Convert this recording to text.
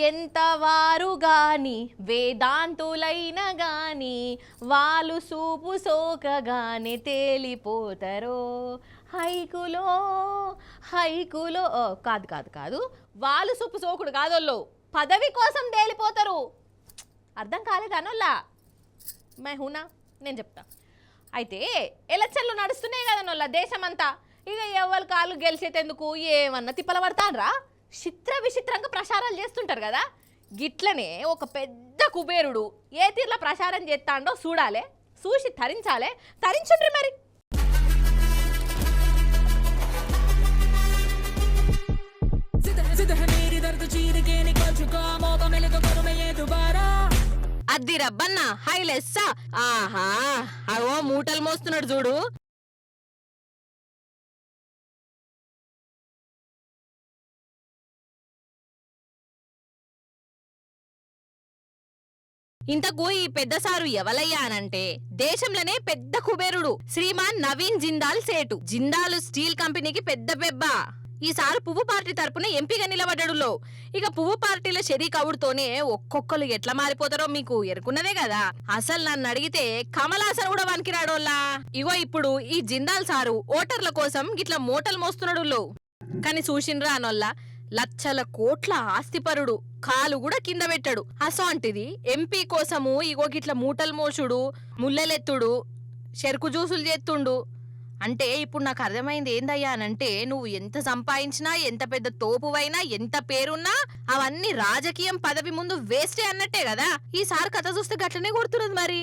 ఎంత వారు గాని వేదాంతులైన గాని వాళ్ళు సూపు సోకగానే తేలిపోతారో హైకులో హైకులో కాదు కాదు కాదు వాళ్ళు సూపు సోకుడు కాదోళ్ళు పదవి కోసం తేలిపోతారు. అర్థం కాలేదనోళ్ళా హూనా నేను చెప్తా. అయితే ఎలక్షన్లు నడుస్తున్నాయి కదా నోళ్ళ దేశమంతా. ఇక ఎవరి కాళ్ళు గెలిచేటందుకు ఏమన్నా తిప్పల పడతాన్రా చిత్ర విచిత్రంగా ప్రచారాలు చేస్తుంటారు కదా. గిట్లనే ఒక పెద్ద కుబేరుడు ఏ తీర్ల ప్రచారం చేస్తాడో చూడాలి, చూసి తరించాలి. తరించుండ్రి మరి. అద్ది రబ్బన్న హైలెస్సా. ఆహా అవో మూటలు మోస్తున్నాడు చూడు. ఇంతకు ఈ పెద్ద సారు ఎవలయ్యా అనంటే దేశంలోనే పెద్ద కుబేరుడు శ్రీమాన్ నవీన్ జిందాల్ సేటు. జిందాల్ స్టీల్ కంపెనీకి పెద్ద పెబ్బ. ఈసారి పువ్వు పార్టీ తరపున ఎంపీగా నిలబడ్డాడులో. ఇక పువ్వు పార్టీల షరీక్ అవుడుతోనే ఒక్కొక్కరు ఎట్లా మారిపోతారో మీకు ఎరుకున్నదే కదా. అసలు నన్ను అడిగితే కమలాసన్ కూడా వనికిరాడోల్లా. ఇగో ఇప్పుడు ఈ జిందాల్ సారు ఓటర్ల కోసం గిట్లా మూటలు మోస్తున్నాడు. కానీ చూసిండ్రా అనొల్లా లక్షల కోట్ల ఆస్తిపరుడు కాలు కూడా కింద పెట్టాడు. అసోంటిది ఎంపీ కోసము ఇగో గిట్ల మూటలు మోసుడు, ముల్లెలెత్తుడు, చెరుకు జ్యూసులు చేస్తుండు. అంటే ఇప్పుడు నాకు అర్థమైంది ఏందయ్యా అనంటే నువ్వు ఎంత సంపాదించినా, ఎంత పెద్ద తోపువైనా, ఎంత పేరున్నా అవన్నీ రాజకీయం పదవి ముందు వేస్టే అన్నట్టే కదా. ఈసారి కథ చూస్తే గట్లనే కొడుతున్నది మరి.